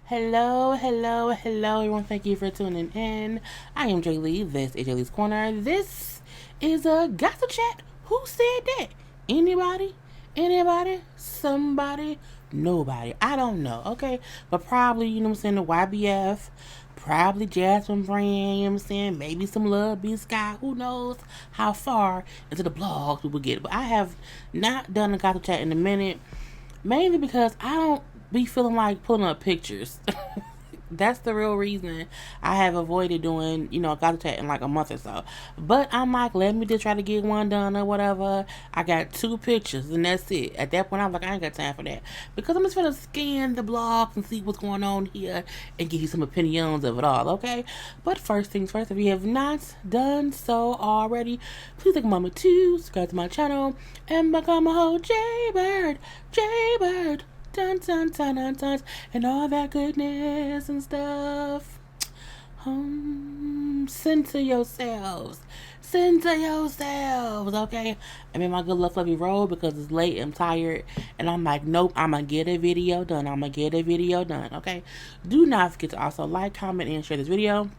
Hello, hello, hello, everyone. Thank you for tuning in. I am JayLee. This is JLeesCorner. This is a gossip chat. Who said that? Anybody? Anybody? Somebody? Nobody. I don't know. Okay, but probably you know what I'm saying. The YBF. Probably Jasmine Brand, you know what I'm saying? Maybe some Love Be Sky. Who knows how far into the blogs we will get. But I have not done a gossip chat in a minute. Mainly because I don't be feeling like pulling up pictures. That's the real reason I have avoided doing, a gossip chat in like a month or so. But I'm like, let me just try to get one done or whatever. I got two pictures and that's it. At that point, I'm like, I ain't got time for that. Because I'm just gonna scan the blogs and see what's going on here and give you some opinions of it all, okay? But first things first, if you have not done so already, please take a moment to subscribe to my channel and become a whole JayBird. JayBird. Dun dun dun dun dun and all that goodness and stuff. Send to yourselves. Send to yourselves, okay? I'm in my good luck fluffy roll because it's late. I'm tired, and I'm like, nope. I'm gonna get a video done. Okay? Do not forget to also like, comment, and share this video.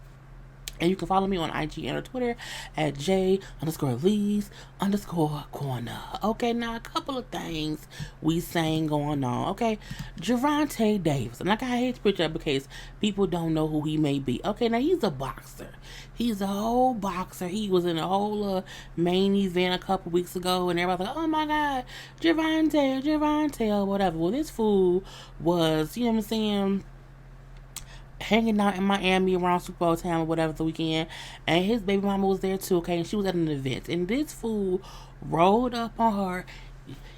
And you can follow me on IG and on Twitter at J_Lees_Corner. Okay, now a couple of things we saying going on. Okay, Gervonta Davis. And like I hate to put up because people don't know who he may be. Okay, now he's a boxer. He's a whole boxer. He was in a whole main event a couple weeks ago, and everybody's like, oh my God, Gervonta, or whatever. Well, this fool was, you know what I'm saying, hanging out in Miami around Super Bowl time or whatever the weekend, and his baby mama was there too, okay, and she was at an event, and this fool rolled up on her,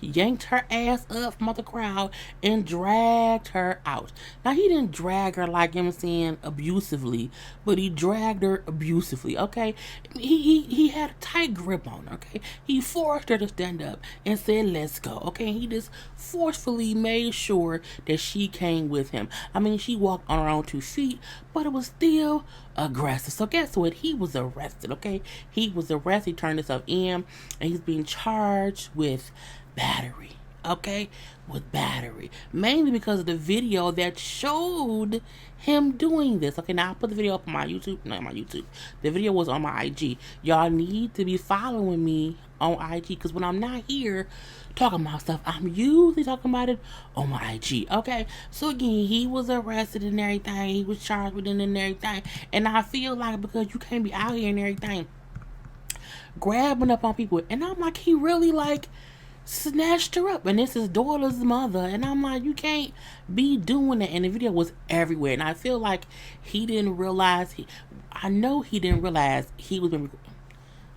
yanked her ass up from the crowd, and dragged her out. Now, he didn't drag her like, you know what I'm saying, abusively, but he dragged her abusively, okay? He had a tight grip on her, okay? He forced her to stand up and said, let's go, okay? He just forcefully made sure that she came with him. I mean, she walked on her own 2 feet, but it was still aggressive. So guess what? He was arrested, okay? He was arrested. He turned himself in, and he's being charged with battery, okay? With battery. Mainly because of the video that showed him doing this. Okay, now I put the video up on my YouTube. Not my YouTube. The video was on my IG. Y'all need to be following me on IG because when I'm not here talking about stuff, I'm usually talking about it on my IG. Okay, so again, he was arrested and everything. He was charged with it and everything. And I feel like because you can't be out here and everything grabbing up on people, and I'm like, he really like snatched her up, and it's his daughter's mother, and I'm like, you can't be doing that. And the video was everywhere, and I feel like he didn't realize I know he didn't realize he was being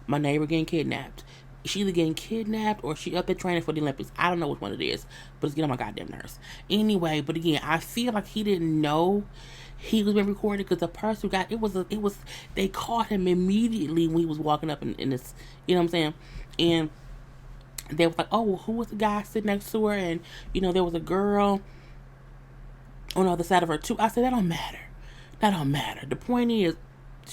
my neighbor getting kidnapped. She either getting kidnapped or she up there training for the Olympics. I don't know which one it is, but it's getting on my goddamn nerves. Anyway, but again, I feel like he didn't know he was being recorded because the person who got it was they caught him immediately when he was walking up in this, you know what I'm saying, and they was like, oh, well, who was the guy sitting next to her, and there was a girl on the other side of her too. I said, that don't matter. The point is,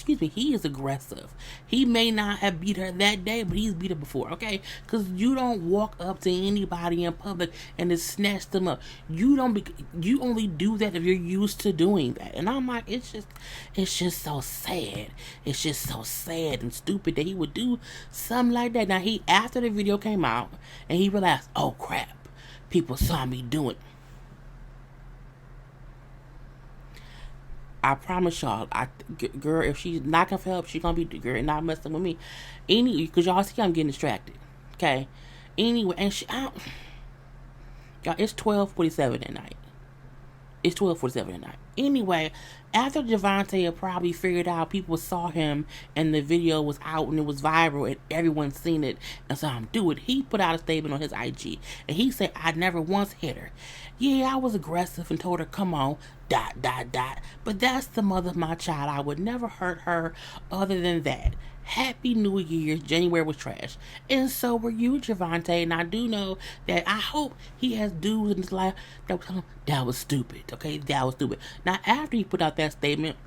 he is aggressive. He may not have beat her that day, but he's beat her before, okay? Because you don't walk up to anybody in public and just snatch them up. You only do that if you're used to doing that. And I'm like, it's just so sad. It's just so sad and stupid that he would do something like that. Now, after the video came out, and he realized, oh crap, people saw me doing it. I promise y'all, girl, if she's not gonna help, she's gonna be girl not messing with me. Because y'all see I'm getting distracted. Okay. Anyway, and y'all, it's 12:47 at night. It's 12:47 at night. Anyway, after Gervonta had probably figured out people saw him and the video was out and it was viral and everyone seen it and saw him do it, he put out a statement on his IG and he said, I never once hit her. Yeah, I was aggressive and told her, come on, ... But that's the mother of my child. I would never hurt her other than that. Happy New Year's. January was trash. And so were you, Gervonta. And I do know that I hope he has dudes in his life that will tell him that was stupid. Okay, that was stupid. Now, after he put out that statement,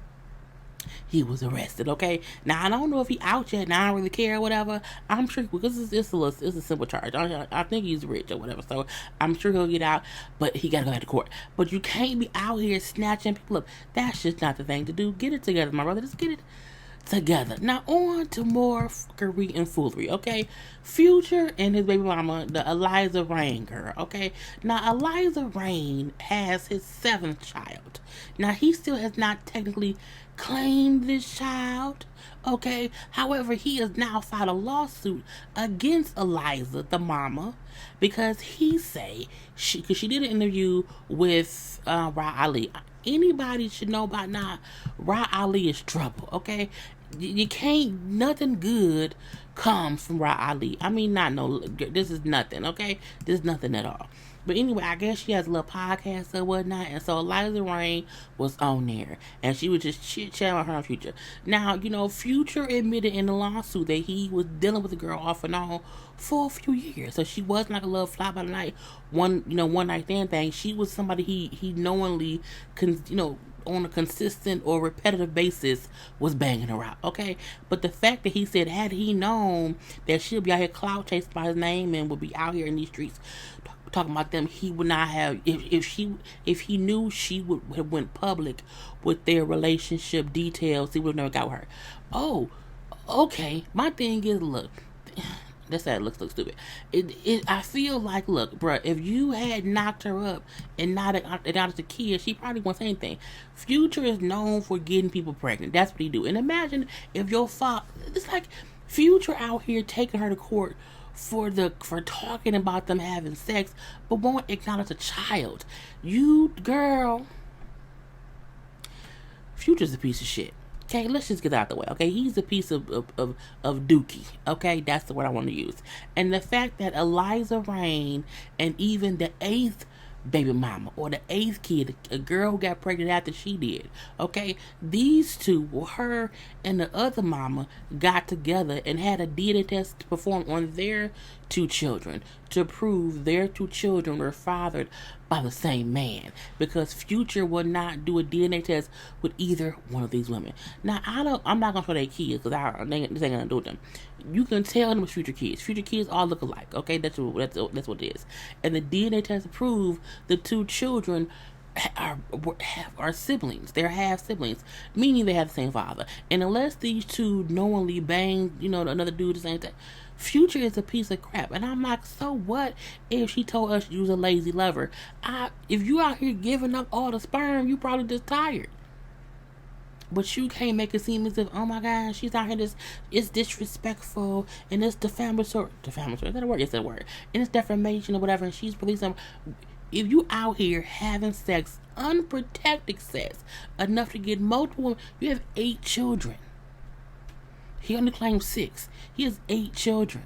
he was arrested. Okay, now I don't know if he out yet. Now I don't really care or whatever. I'm sure because it's a simple charge. I think he's rich or whatever, so I'm sure he'll get out. But he gotta go back to court. But you can't be out here snatching people up. That's just not the thing to do. Get it together, my brother. Just get it together. Now on to more fuckery and foolery, okay? Future and his baby mama, the Eliza Rain girl, okay? Now Eliza Rain has his 7th child. Now he still has not technically claimed this child, okay? However, he has now filed a lawsuit against Eliza, the mama, because he say because she did an interview with Ra Ali. Anybody should know by now, Ra Ali is trouble, okay? You can't, nothing good comes from Ra Ali. I mean, not no, this is nothing, okay? This is nothing at all. But anyway, I guess she has a little podcast or whatnot, and so Eliza Rain was on there, and she was just chit-chatting with her on Future. Now, Future admitted in the lawsuit that he was dealing with the girl off and on for a few years, so she wasn't like a little fly by the night, one night stand thing. She was somebody he knowingly, on a consistent or repetitive basis was banging her out, okay? But the fact that he said, had he known that she'll be out here clout chasing by his name and would be out here in these streets talking about them, he would not have, if he knew she would have went public with their relationship details, he would have never got with her. Oh, okay. My thing is, look, that's how it looks stupid. I feel like, look, bruh, if you had knocked her up and not as a kid, she probably won't say anything. Future is known for getting people pregnant. That's what he do. And imagine if your father, it's like Future out here taking her to court for talking about them having sex, but won't acknowledge a child. You girl, Future's a piece of shit. Okay, let's just get out the way. Okay, he's a piece of dookie. Okay, that's the word I want to use. And the fact that Eliza Rain and even the 8th baby mama or the 8th kid, a girl who got pregnant after she did, okay, these two, her and the other mama, got together and had a DNA test performed on their 2 children to prove their 2 children were fathered by the same man, because Future would not do a DNA test with either one of these women. Now I'm not gonna show their kids because this ain't gonna do with them. You can tell them it's Future kids. Future kids all look alike. Okay, that's what it is. And the DNA test proved the 2 children are siblings. They're half siblings, meaning they have the same father. And unless these 2 knowingly bang, another dude the same thing, Future is a piece of crap. And I'm like, so what if she told us you was a lazy lover? If you out here giving up all the sperm, you probably just tired. But you can't make it seem as if, oh my God, she's out here it's disrespectful and it's defamatory. Defamatory, is that a word? Yes, that's a word. And it's defamation or whatever, and she's releasing. If you out here having sex, unprotected sex, enough to get multiple, you have 8 children. He only claims 6. He has 8 children.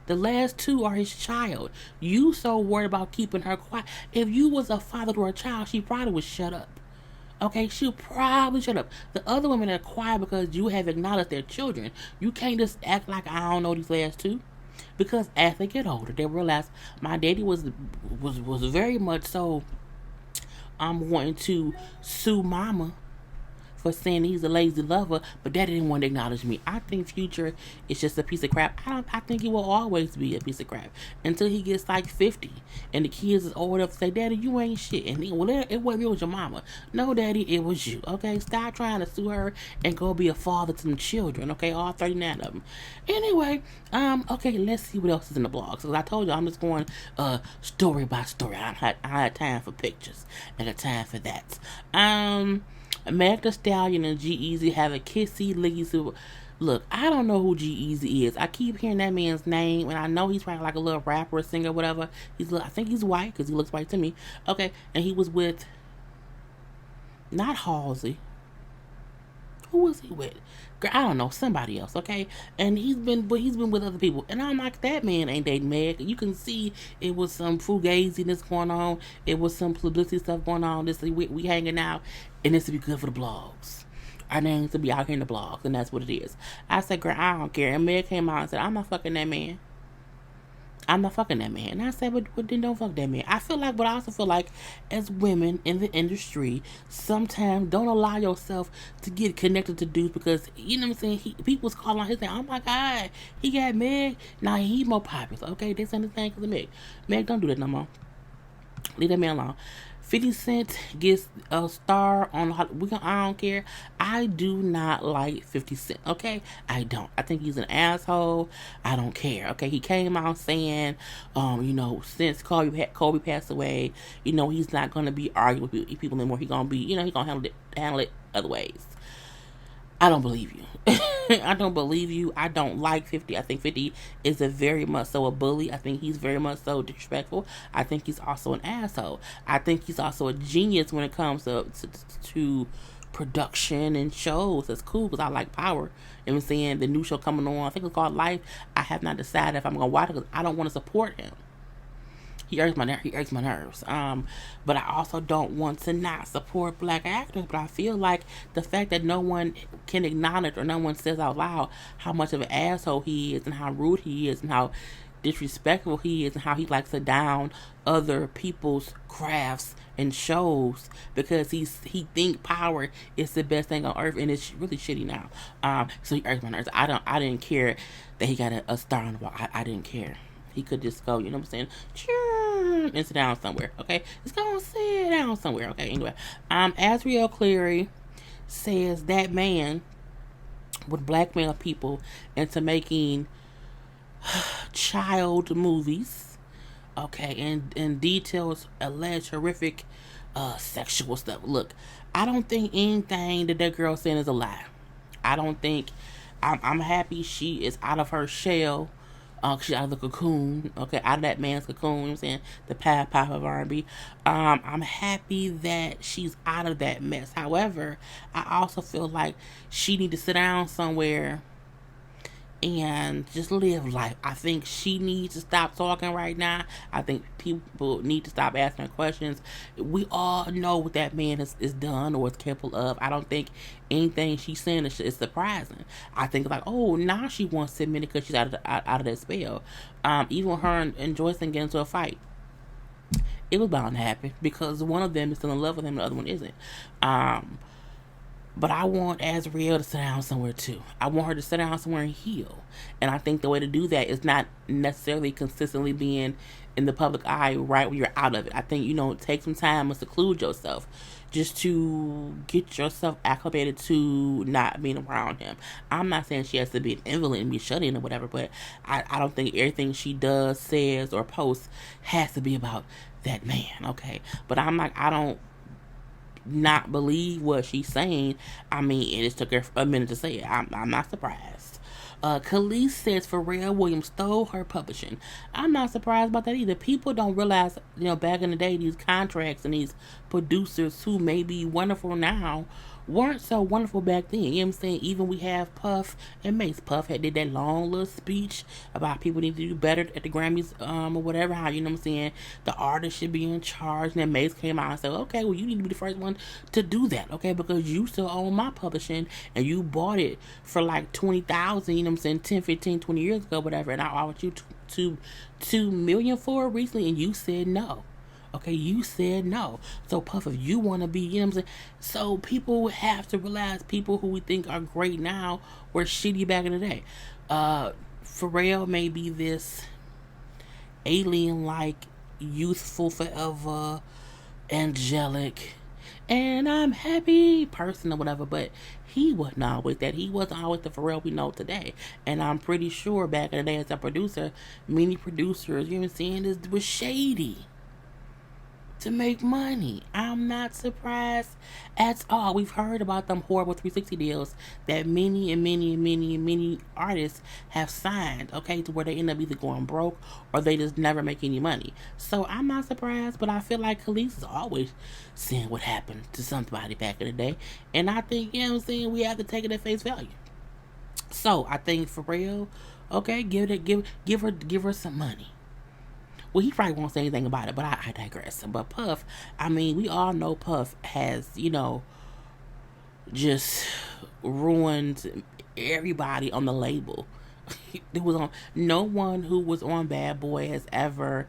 The last 2 are his child. You so worried about keeping her quiet. If you was a father to a child, she probably would shut up. Okay, she'll probably shut up. The other women are quiet because you have acknowledged their children. You can't just act like I don't know these last 2. Because as they get older, they realize my daddy was very much so wanting to sue mama for saying he's a lazy lover, but daddy didn't want to acknowledge me. I think Future is just a piece of crap. I think he will always be a piece of crap until he gets like 50 and the kids is old enough to say, Daddy, you ain't shit. And it wasn't me, it was your mama. No, Daddy, it was you. Okay, stop trying to sue her and go be a father to them children. Okay, all 39 of them. Anyway, okay, let's see what else is in the blog. So I told you I'm just going story by story. I had time for pictures. I got time for that. Meg Thee Stallion and G-Eazy have a kissy licky. Look, I don't know who G-Eazy is. I keep hearing that man's name, and I know he's probably like a little rapper, singer, whatever. I think he's white, because he looks white to me. Okay, and he was with, not Halsey. Who was he with? Girl, I don't know, somebody else, okay? And he's been with other people. And I'm like, that man ain't dating Meg. You can see it was some fugaziness going on. It was some publicity stuff going on. We hanging out, and this would be good for the blogs. Our names to be out here in the blogs, and that's what it is. I said, girl, I don't care. And Meg came out and said, I'm not fucking that man. I'm not fucking that man. And I said, but then don't fuck that man. But I also feel like, as women in the industry, sometimes don't allow yourself to get connected to dudes because, you know what I'm saying? People's calling on his name. Oh my God, he got Meg. Now he more popular. Okay, this ain't his thing because of Meg. Meg, don't do that no more. Leave that man alone. 50 Cent gets a star on I don't care. I do not like 50 Cent, okay? I don't. I think he's an asshole. I don't care, okay? He came out saying, since Kobe passed away, he's not going to be arguing with people anymore. He's going to be, he's going to handle it other ways. I don't believe you. I don't believe you. I don't like 50. I think 50 is a very much so a bully. I think he's very much so disrespectful. I think he's also an asshole. I think he's also a genius when it comes to production and shows. That's cool because I like Power. You know what I'm saying? The new show coming on, I think it's called Life. I have not decided if I'm going to watch it because I don't want to support him. He irks my nerves. But I also don't want to not support black actors. But I feel like the fact that no one can acknowledge or no one says out loud how much of an asshole he is and how rude he is and how disrespectful he is and how he likes to down other people's crafts and shows because he think Power is the best thing on earth and it's really shitty now. So he irks my nerves. I didn't care that he got a star on the wall. I didn't care. He could just go, you know what I'm saying, and sit down somewhere, okay? Just go and sit down somewhere, okay? Anyway, Azriel Cleary says that man would blackmail people into making child movies, okay, and details alleged horrific sexual stuff. Look, I don't think anything that girl saying is a lie. I don't think, I'm happy she is out of her shell. She's out of the cocoon, okay, out of that man's cocoon, you know what I'm saying, the pop of R&B. I'm happy that she's out of that mess. However, I also feel like she need to sit down somewhere and just live life. I think she needs to stop talking right now. I think people need to stop asking her questions. We all know what that man is done or is capable of. I don't think anything she's saying is surprising. I think like, oh, now she wants to admit it because she's out of that spell. Even her and Joycelyn get into a fight, it was bound to happen because one of them is still in love with him, the other one isn't. But I want Azriel to sit down somewhere too. I want her to sit down somewhere and heal. And I think the way to do that is not necessarily consistently being in the public eye right when you're out of it. I think, take some time and seclude yourself just to get yourself acclimated to not being around him. I'm not saying she has to be an invalid and be shut in or whatever, but I don't think everything she does, says, or posts has to be about that man, okay? But I don't not believe what she's saying. I mean, it just took her a minute to say it. I'm not surprised. Khalees says Pharrell Williams stole her publishing. I'm not surprised about that either. People don't realize, back in the day, these contracts and these producers who may be wonderful now weren't so wonderful back then. You know what I'm saying? Even we have Puff and Mace. Puff did that long little speech about people need to do better at the Grammys, or whatever, how, you know what I'm saying, the artist should be in charge. And then Mace came out and said, okay, well, you need to be the first one to do that, okay, because you still own my publishing and you bought it for like 20,000, you know what I'm saying, 10, 15, 20 years ago, whatever, and I offered you $2 million for it recently and you said no. Okay, you said no. So, Puff, if you want to be, you know what I'm saying? So, people have to realize people who we think are great now were shitty back in the day. Pharrell may be this alien-like, youthful, forever, angelic, and I'm happy person or whatever, but he wasn't always that. He wasn't always the Pharrell we know today. And I'm pretty sure back in the day as a producer, many producers, you know what I'm saying, this was shady to make money. I'm not surprised at all. We've heard about them horrible 360 deals that many artists have signed, okay, to where they end up either going broke or they just never make any money. So I'm not surprised, but I feel like Khalees is always seeing what happened to somebody back in the day. And I think, you know what I'm saying, we have to take it at face value. So I think for real, okay, give her some money. Well, he probably won't say anything about it, but I digress. But Puff, I mean, we all know Puff has, just ruined everybody on the label. It was on. No one who was on Bad Boy has ever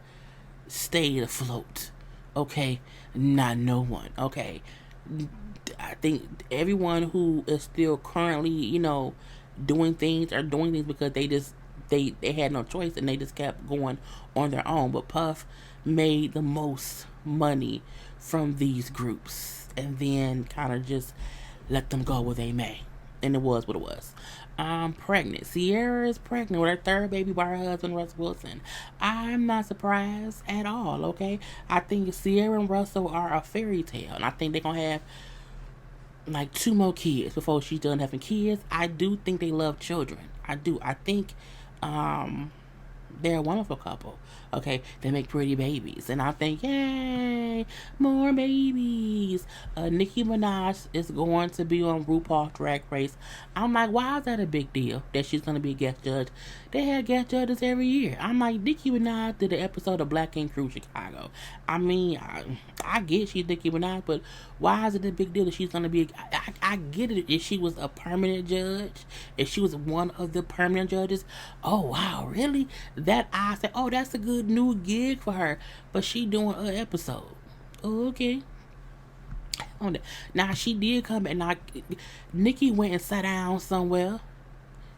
stayed afloat. Okay, not no one. Okay, I think everyone who is still currently, doing things are doing things because they had no choice and they just kept going on their own. But Puff made the most money from these groups and then kind of just let them go where they may. And it was what it was. Pregnant. Sierra is pregnant with her third baby by her husband, Russ Wilson. I'm not surprised at all, okay? I think Sierra and Russell are a fairy tale. And I think they're going to have like 2 more kids before she's done having kids. I do think they love children. I do. I think they're a wonderful couple. Okay, they make pretty babies, and I think, yay, more babies. Nicki Minaj is going to be on RuPaul Drag Race. I'm like, why is that a big deal that she's going to be a guest judge? They have guest judges every year. I'm like, Nicki Minaj did an episode of Black Ink Crew Chicago. I mean, I get she's Nicki Minaj, but why is it a big deal that she's going to be? I get it if she was a permanent judge, if she was one of the permanent judges. Oh wow, really? That I said, oh, that's a good new gig for her, but she doing an episode. Oh, okay. Now she did come and Nikki went and sat down somewhere.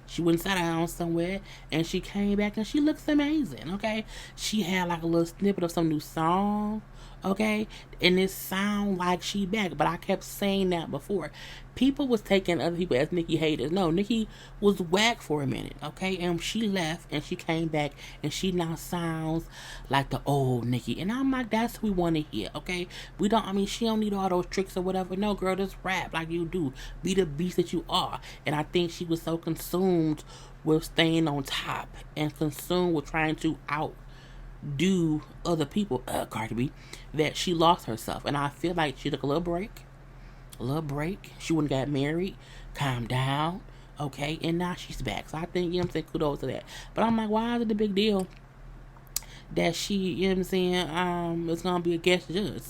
She went and sat down somewhere and she came back and she looks amazing. Okay, she had like a little snippet of some new song. Okay, and it sound like she back, but I kept saying that before. People was taking other people as Nikki haters. No, Nikki was whack for a minute, okay, and she left and she came back and she now sounds like the old Nikki, and I'm like, that's what we want to hear, okay? We don't. I mean, she don't need all those tricks or whatever. No, girl, just rap like you do. Be the beast that you are. And I think she was so consumed with staying on top and consumed with trying to outdo other people, Cardi B, that she lost herself. And I feel like she took a little break. She wouldn't got married, calmed down, okay, and now she's back. So I think, I'm saying, kudos to that. But I'm like, why is it a big deal that she, I'm saying, is gonna be a guest judge?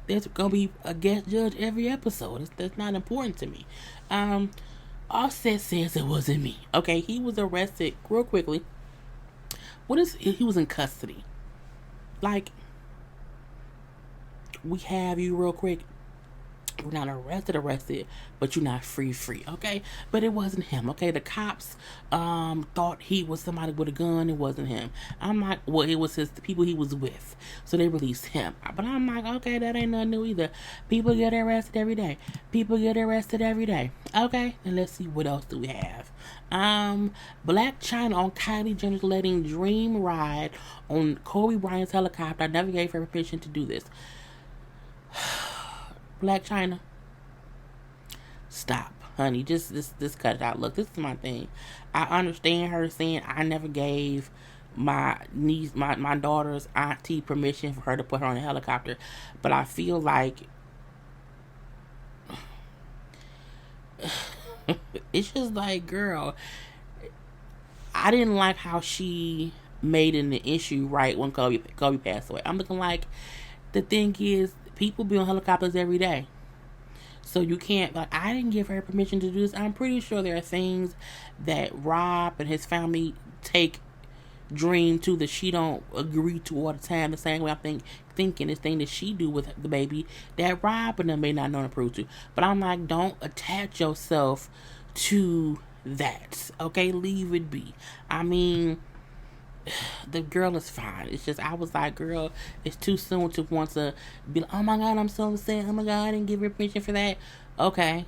There's gonna be a guest judge every episode. That's not important to me. Offset says it wasn't me. Okay, he was arrested real quickly. He was in custody. Like, we have you real quick. You're not arrested, but you're not free, okay? But it wasn't him, okay? The cops thought he was somebody with a gun. It wasn't him. I'm like, well, it was the people he was with. So they released him. But I'm like, okay, that ain't nothing new either. People get arrested every day. Okay, and let's see, what else do we have? Black China on Kylie Jenner's letting Dream ride on Kobe Bryant's helicopter. I never gave her permission to do this. Black China, stop, honey. Just cut it out. Look, this is my thing. I understand her saying I never gave my niece, my daughter's auntie permission for her to put her on a helicopter, but I feel like it's just like, girl, I didn't like how she made it an issue right when Kobe passed away. I'm looking like, the thing is, people be on helicopters every day. So you can't, like, I didn't give her permission to do this. I'm pretty sure there are things that Rob and his family take Dream to that she don't agree to all the time. The same way I'm thinking this thing that she do with the baby that Rob and them may not know and approve to. But I'm like, don't attach yourself to that. Okay, leave it be. I mean, the girl is fine. It's just, I was like, girl, it's too soon to want to be like, oh my God, I'm so upset. Oh my God, I didn't give her permission for that. Okay,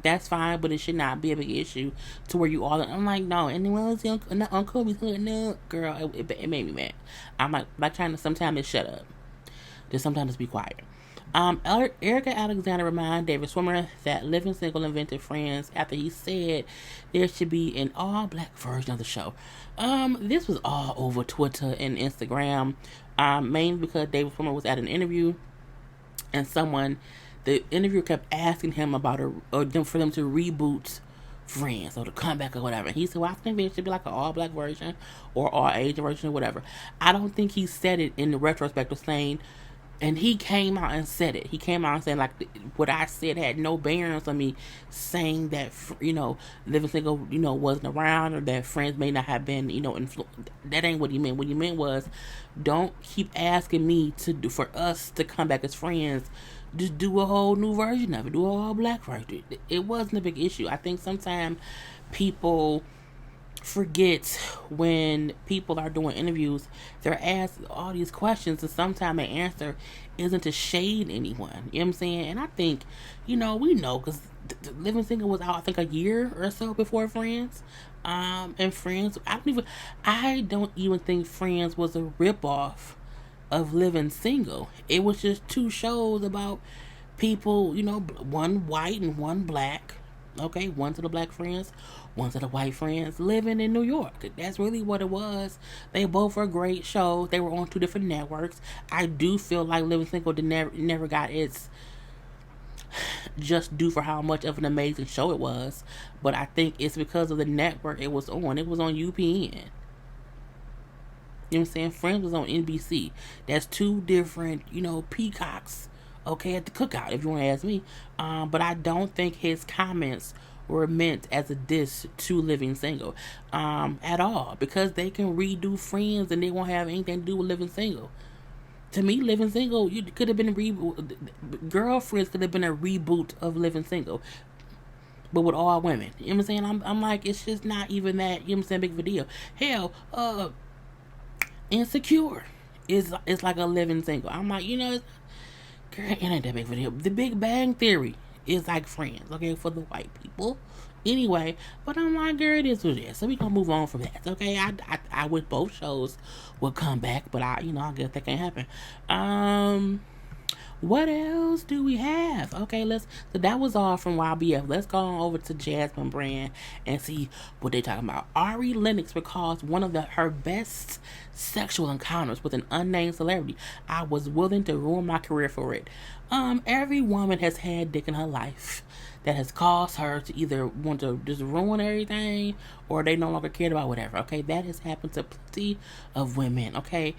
that's fine, but it should not be a big issue to where you all. I'm like, no, anyone else on Kobe's hood? No, girl, it made me mad. I'm like trying to sometimes just shut up. Just sometimes just be quiet. Erica Alexander reminded David Swimmer that Living Single invented Friends after he said there should be an all-black version of the show. This was all over Twitter and Instagram, mainly because David Swimmer was at an interview and the interviewer kept asking him about for them to reboot Friends or to come back or whatever. And he said, well, I think there should be like an all-black version or all-Asian version or whatever. I don't think he said it in the retrospect of saying, And he came out and said it. He came out and said, like, what I said had no bearings on me saying that, living single, wasn't around, or that friends may not have been, that ain't what he meant. What he meant was, don't keep asking me for us to come back as friends. Just do a whole new version of it. Do a all black version. It wasn't a big issue. I think sometimes people forget when people are doing interviews, they're asked all these questions, and sometimes the answer isn't to shade anyone. You know what I'm saying? And I think, we know, because Living Single was out, I think, a year or so before Friends. And Friends, I don't even think Friends was a ripoff of Living Single. It was just two shows about people, one white and one black. Okay, one to the black friends, one to the white friends living in New York. That's really what it was. They both were great shows. They were on two different networks. I do feel like Living Single never got its just due for how much of an amazing show it was. But I think it's because of the network it was on. It was on UPN. You know what I'm saying? Friends was on NBC. That's two different, peacocks, okay, at the cookout, if you want to ask me. But I don't think his comments were meant as a diss to Living Single at all, because they can redo Friends and they won't have anything to do with Living Single. To me, Living Single, you could have been a reboot. Girlfriends could have been a reboot of Living Single, but with all women. You know what I'm saying? I'm like, it's just not even that, you know what I'm saying, big of a deal. Hell, Insecure is like a Living Single. I'm like, girl, it ain't that big of a deal. The Big Bang Theory is like Friends, okay, for the white people. Anyway, but I'm like, girl, it is what it is. So we gonna move on from that, okay? I wish both shows would come back, but I guess that can't happen. What else do we have? Okay, so that was all from YBF. Let's go on over to Jasmine Brand and see what they're talking about. Ari Lennox recalls one of her best sexual encounters with an unnamed celebrity. I was willing to ruin my career for it. Every woman has had dick in her life that has caused her to either want to just ruin everything, or they no longer cared about whatever. Okay, that has happened to plenty of women. Okay,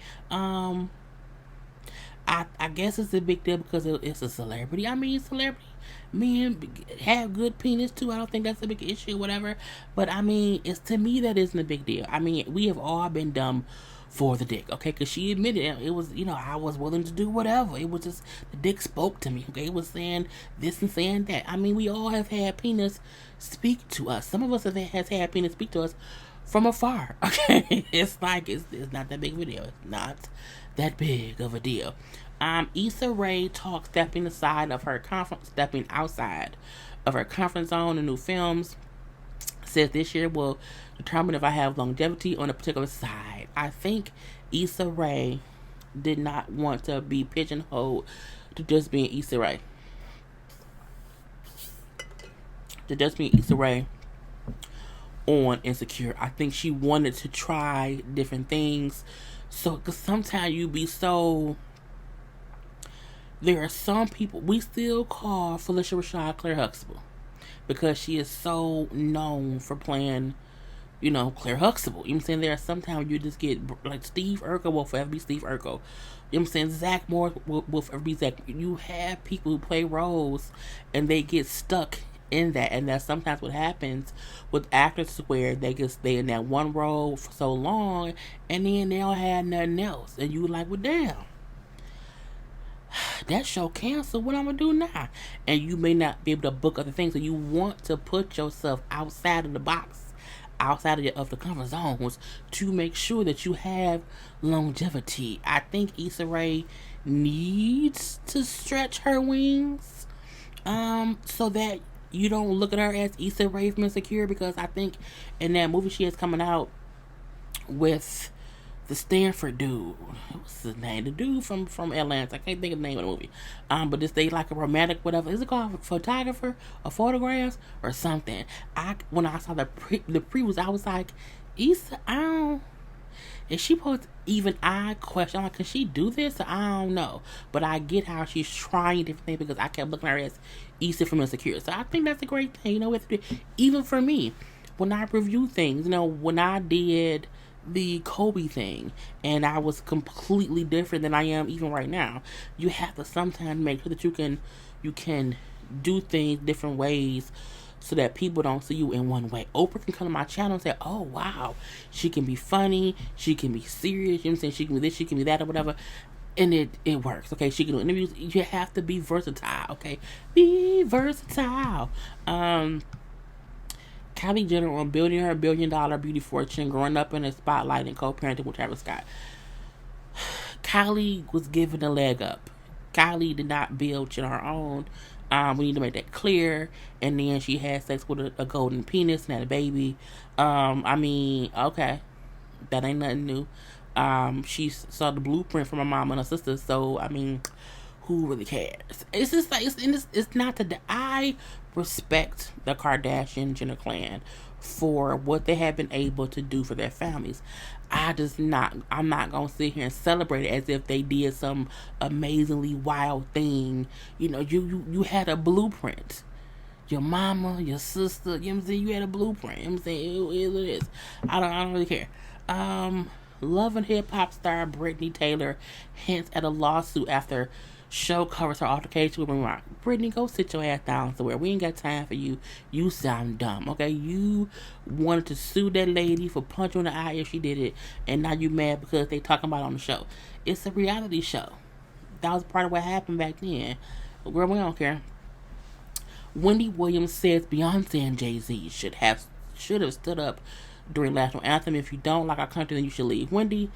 I guess it's a big deal because it's a celebrity. I mean, celebrity men have good penis too. I don't think that's a big issue, whatever. But I mean, to me that isn't a big deal. I mean, we have all been dumb for the dick, okay? Because she admitted it was, I was willing to do whatever. It was just the dick spoke to me, okay? It was saying this and saying that. I mean, we all have had penis speak to us. Some of us has had penis speak to us from afar, okay? It's like it's not that big of a deal. It's not that big of a deal. Issa Rae talks stepping outside of her comfort zone in new films. Says this year will determine if I have longevity on a particular side. I think Issa Rae did not want to be pigeonholed to just being Issa Rae. To just being Issa Rae on Insecure. I think she wanted to try different things. So, because sometimes you be so... There are some people... We still call Felicia Rashad Claire Huxtable, because she is so known for playing, Claire Huxtable. You know what I'm saying? There are sometimes you just get, like, Steve Urkel will forever be Steve Urkel. You know what I'm saying? Zach Morris will forever be Zach. You have people who play roles and they get stuck in that, and that's sometimes what happens with actors, where they just stay in that one role for so long and then they don't have nothing else, and you like, well, damn, that show canceled, what I'm gonna do now? And you may not be able to book other things, so you want to put yourself outside of the box, outside of the comfort zones, to make sure that you have longevity. I think Issa Rae needs to stretch her wings, so that you don't look at her as Issa Rae from Insecure, because I think in that movie she is coming out with the Stanford dude. What's his name? The dude from Atlanta. I can't think of the name of the movie. But this, they like a romantic whatever. Is it called photographer or photographs or something? When I saw the previews, I was like, Issa, is she supposed to even question, like, can she do this? I don't know. But I get how she's trying different things, because I kept looking at her as Issa from Insecure. So I think that's a great thing, even for me, when I review things, when I did the Kobe thing, and I was completely different than I am even right now. You have to sometimes make sure that you can do things different ways so that people don't see you in one way. Oprah can come to my channel and say, "Oh wow, she can be funny, she can be serious, you know what I'm saying, she can be this, she can be that, or whatever." And it works. Okay, she can do interviews. You have to be versatile. Okay, be versatile. Kylie Jenner on building her $1 billion beauty fortune, growing up in the spotlight and co-parenting with Travis Scott. Kylie was given a leg up. Kylie did not build on her own. We need to make that clear. And then she had sex with a golden penis and had a baby. I mean, okay, that ain't nothing new. She saw the blueprint from her mom and her sister. So I mean, who really cares? It's just like it's not that I respect the Kardashian Jenner clan for what they have been able to do for their families. I'm not gonna sit here and celebrate it as if they did some amazingly wild thing. You know, you had a blueprint. Your mama, your sister, you know what I'm saying? You had a blueprint. You know what I'm saying? It is what it is. I don't really care. Love and hip hop star Brittany Taylor hints at a lawsuit after show covers her altercation with Rock. Brittany, go sit your ass down somewhere. We ain't got time for you. You sound dumb, okay? You wanted to sue that lady for punching in the eye if she did it, and now you mad because they talking about it on the show. It's a reality show. That was part of what happened back then. Girl, we don't care. Wendy Williams says Beyonce and Jay-Z should have stood up during national anthem. If you don't like our country, then you should leave. Wendy,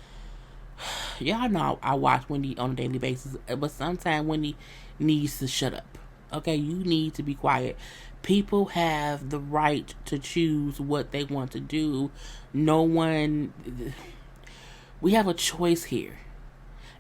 y'all know I watch Wendy on a daily basis, but sometimes Wendy needs to shut up. Okay, you need to be quiet. People have the right to choose what they want to do. We have a choice here.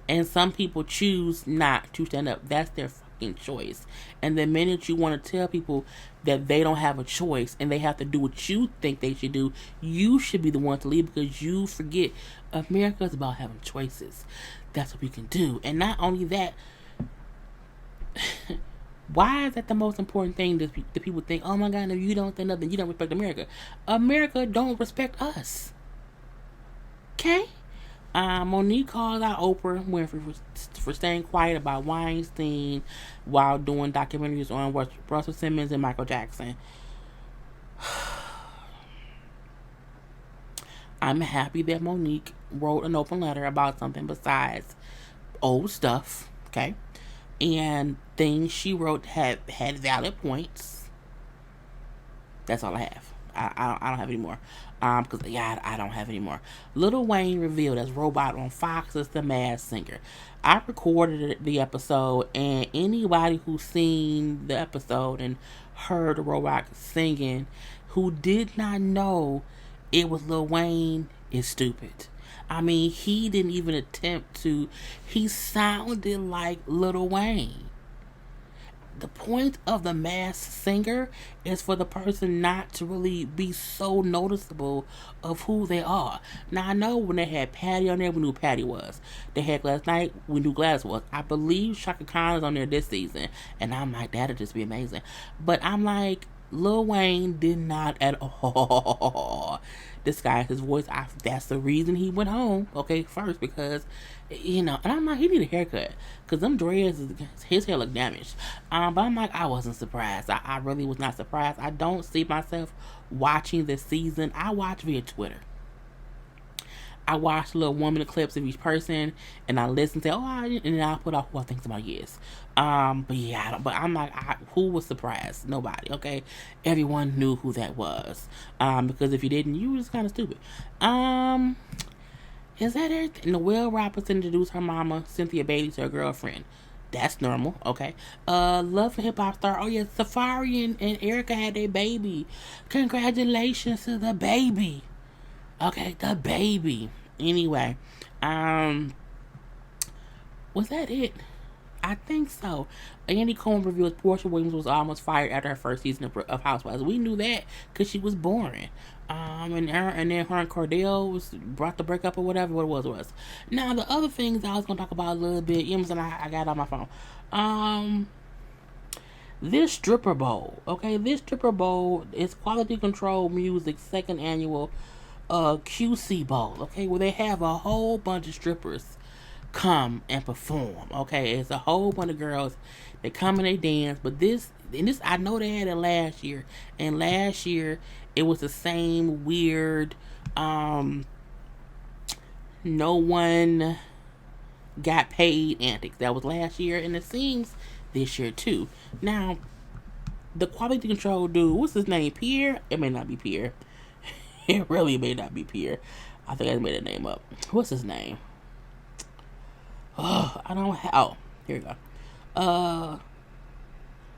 And some people choose not to stand up. That's their fucking choice. And the minute you want to tell people that they don't have a choice and they have to do what you think they should do, you should be the one to leave, because you forget America is about having choices. That's what we can do. And not only that, why is that the most important thing that the people think? Oh my God, if you don't stand up, then you don't respect America. America don't respect us. Okay? Monique called out Oprah Winfrey for staying quiet about Weinstein while doing documentaries on Russell Simmons and Michael Jackson. I'm happy that Monique wrote an open letter about something besides old stuff, okay? And things she wrote had valid points. That's all I have. I don't have any more. Because I don't have any more. Lil Wayne revealed as Robot on Fox as the Masked Singer. I recorded the episode, and anybody who's seen the episode and heard the Robot singing who did not know it was Lil Wayne is stupid. I mean, he didn't even attempt to. He sounded like Lil Wayne. The point of the Masked Singer is for the person not to really be so noticeable of who they are. Now, I know when they had Patty on there, we knew who Patty was. They had Gladys Knight, we knew Gladys was. I believe Chaka Khan is on there this season, and I'm like, that'd just be amazing. But I'm like, Lil Wayne did not at all disguise his voice. That's the reason he went home, okay, first, because, and I'm like, he need a haircut, because them dreads, his hair looked damaged. But I'm like, I wasn't surprised. I really was not surprised. I don't see myself watching this season. I watch via Twitter. I watch little 1 minute clips of each person, and I listen to, and then I'll put out who I think somebody is. But yeah, but I'm like, who was surprised? Nobody, okay? Everyone knew who that was. Because if you didn't, you were just kind of stupid. Is that everything? Noelle Robinson introduced her mama, Cynthia Bailey, to her girlfriend. That's normal, okay? Love and hip hop star. Oh yeah, Safari and Erica had their baby. Congratulations to the baby. Okay, the baby. Anyway, was that it? I think so. Andy Cohen revealed Portia Williams was almost fired after her first season of Housewives. We knew that because she was boring. And then her and Cordell brought the breakup or whatever what it was. Now, the other things I was going to talk about a little bit, you know what I'm saying, I got it on my phone. This stripper bowl, okay? This stripper bowl is Quality Control Music's second annual a QC ball, okay, where they have a whole bunch of strippers come and perform. Okay, it's a whole bunch of girls that come and they dance. But this I know they had it last year, and last year it was the same weird. No one got paid antics. That was last year, and it seems this year too. Now, the quality control dude, what's his name? Pierre? It may not be Pierre. It really may not be Pierre. I think I made that name up. What's his name? Oh, I don't have. Oh, here we go.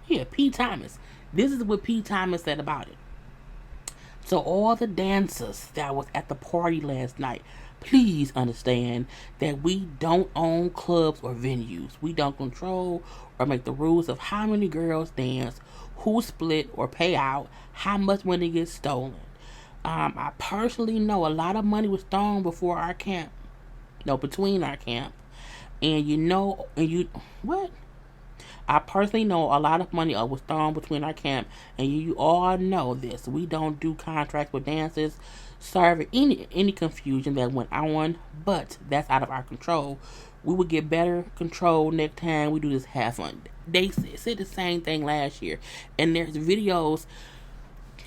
Yeah, P. Thomas. This is what P. Thomas said about it. So all the dancers that was at the party last night, please understand that we don't own clubs or venues. We don't control or make the rules of how many girls dance, who split or pay out, how much money gets stolen. I personally know a lot of money was thrown before our camp. No, between our camp. And what? I personally know a lot of money was thrown between our camp, and you all know this. We don't do contracts with dancers. Sorry for any confusion that went on, but that's out of our control. We will get better control next time we do this half fun. They said the same thing last year, and there's videos.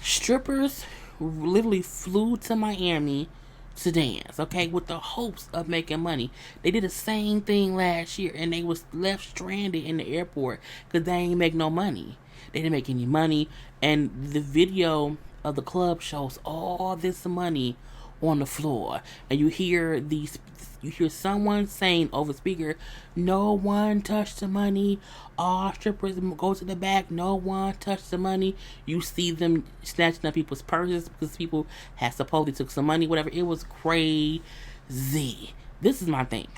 Strippers literally flew to Miami to dance, okay, with the hopes of making money. They did the same thing last year, and they was left stranded in the airport because they ain't make no money. They didn't make any money, and the video of the club shows all this money on the floor, and you hear someone saying over speaker, "No one touched the money. All strippers go to the back. No one touched the money." You see them snatching up people's purses because people had supposedly took some money, whatever. It was crazy. This is my thing.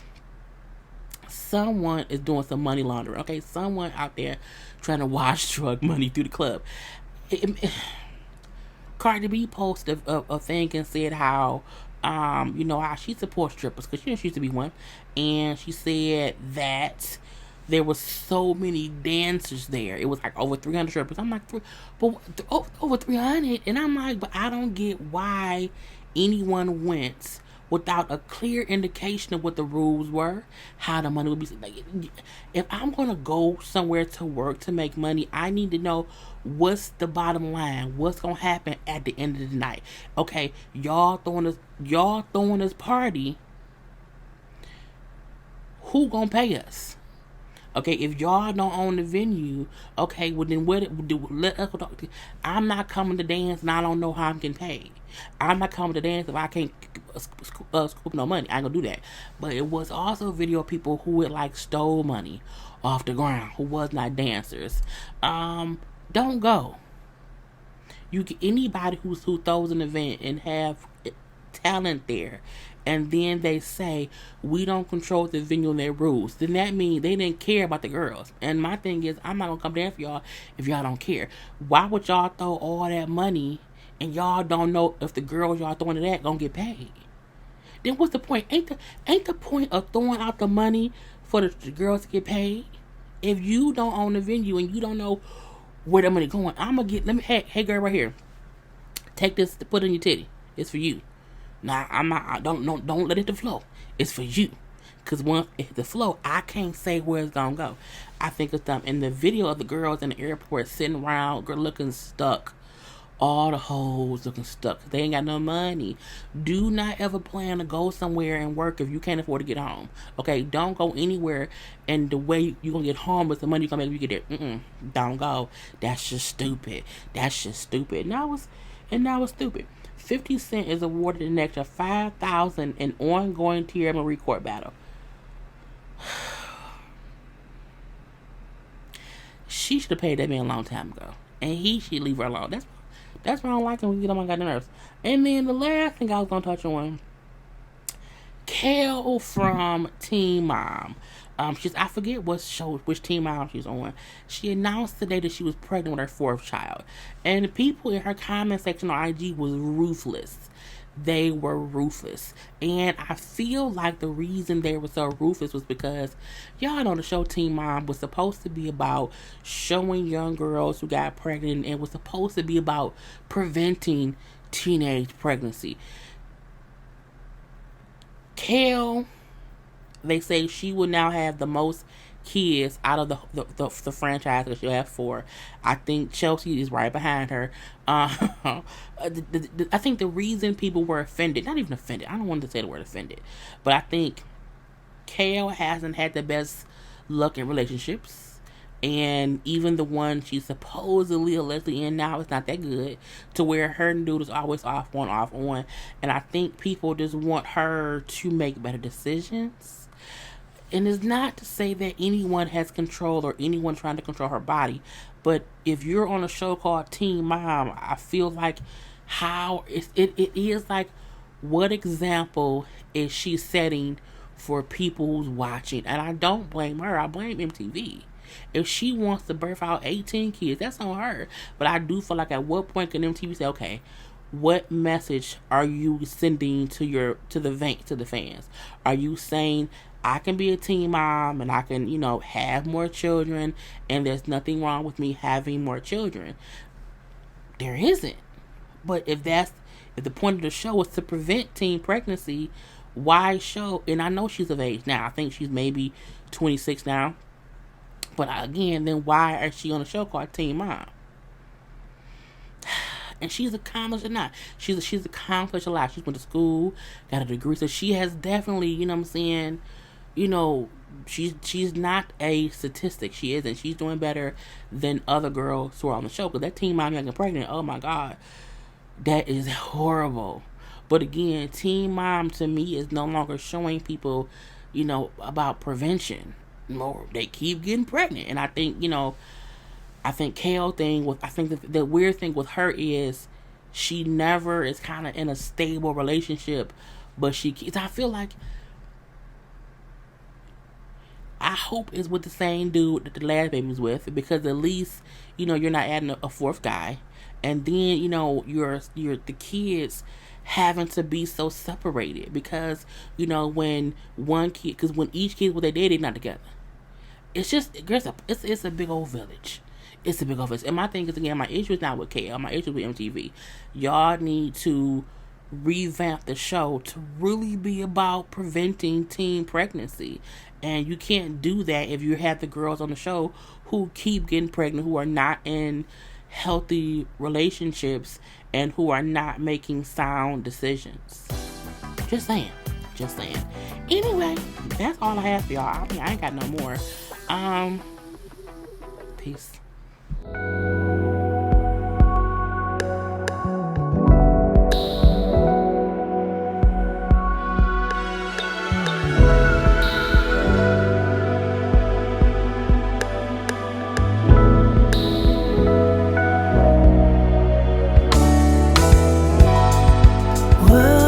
Someone is doing some money laundering. Okay, someone out there trying to wash drug money through the club. Cardi B posted a thing and said how how she supports strippers because she used to be one, and she said that there was so many dancers there. It was like over 300 strippers. I'm like, but over 300, and I'm like, but I don't get why anyone went without a clear indication of what the rules were, how the money would be. Like, if I'm gonna go somewhere to work to make money, I need to know what's the bottom line, what's gonna happen at the end of the night. Okay, y'all throwing this party. Who gonna pay us? Okay, if y'all don't own the venue, okay, well then let us talk. I'm not coming to dance and I don't know how I'm getting paid. I'm not coming to dance if I can't scoop no money. I ain't gonna do that. But it was also a video of people who had like stole money off the ground, who was not dancers. Don't go. You get anybody who throws an event and have talent there, and then they say we don't control the venue and their rules, then that means they didn't care about the girls. And my thing is, I'm not gonna come down for y'all if y'all don't care. Why would y'all throw all that money and y'all don't know if the girls y'all throwing it at gonna get paid? Then what's the point? Ain't the point of throwing out the money for the girls to get paid? If you don't own the venue and you don't know where the money going, hey girl right here, take this to put in your titty. It's for you. Now don't let it to flow. It's for you. Cause once it hit the flow, I can't say where it's gonna go. I think it's dumb. In the video of the girls in the airport sitting around, looking stuck. All the hoes looking stuck. They ain't got no money. Do not ever plan to go somewhere and work if you can't afford to get home. Okay, don't go anywhere and the way you gonna get home with the money you gonna make when you get there. Don't go. That's just stupid. And that was stupid. 50 Cent is awarded an extra $5,000 in ongoing Tierra Marie court battle. She should have paid that man a long time ago, and he should leave her alone. That's why I don't like him. We get on my goddamn nerves. And then the last thing I was gonna touch on, Kel from Teen Mom. I forget which Teen Mom she's on. She announced today that she was pregnant with her fourth child, and the people in her comment section on IG was ruthless. They were ruthless, and I feel like the reason they were so ruthless was because y'all know the show Teen Mom was supposed to be about showing young girls who got pregnant, and was supposed to be about preventing teenage pregnancy. Kale, they say she will now have the most kids out of the franchise that she'll have four. I think Chelsea is right behind her. I think the reason people were offended, not even offended, I don't want to say the word offended, but I think Kale hasn't had the best luck in relationships. And even the one she's supposedly allegedly in now is not that good, to where her dude is always off on, off on. And I think people just want her to make better decisions. And it's not to say that anyone has control or anyone trying to control her body, but if you're on a show called Teen Mom, I feel like it is like, what example is she setting for people who's watching? And I don't blame her. I blame MTV. If she wants to birth out 18 kids, that's on her. But I do feel like, at what point can MTV say, okay, what message are you sending to the fans? Are you saying, I can be a teen mom and I can, have more children, and there's nothing wrong with me having more children? There isn't. But if the point of the show is to prevent teen pregnancy, why show? And I know she's of age now. I think she's maybe 26 now. But again, then why is she on a show called Teen Mom? And she's accomplished or not. She's accomplished a lot. She's went to school, got a degree. So she has definitely, she's not a statistic. She isn't. She's doing better than other girls who are on the show. Because that Teen Mom getting pregnant, oh my God, that is horrible. But again, Teen Mom to me is no longer showing people, about prevention. No, they keep getting pregnant. And I think, I think Kale thing I think the weird thing with her is she never is kind of in a stable relationship, but I feel like, I hope it's with the same dude that the last baby was with, because at least, you're not adding a fourth guy. And then, you're the kids having to be so separated, because, when one kid, because when each kid with their daddy not together, it's just, it's a big old village. It's a big old village. And my thing is, again, my issue is not with KL. My issue is with MTV. Y'all need to revamp the show to really be about preventing teen pregnancy. And you can't do that if you have the girls on the show who keep getting pregnant, who are not in healthy relationships, and who are not making sound decisions. Just saying. Anyway, that's all I have for y'all. I ain't got no more. Peace. Well,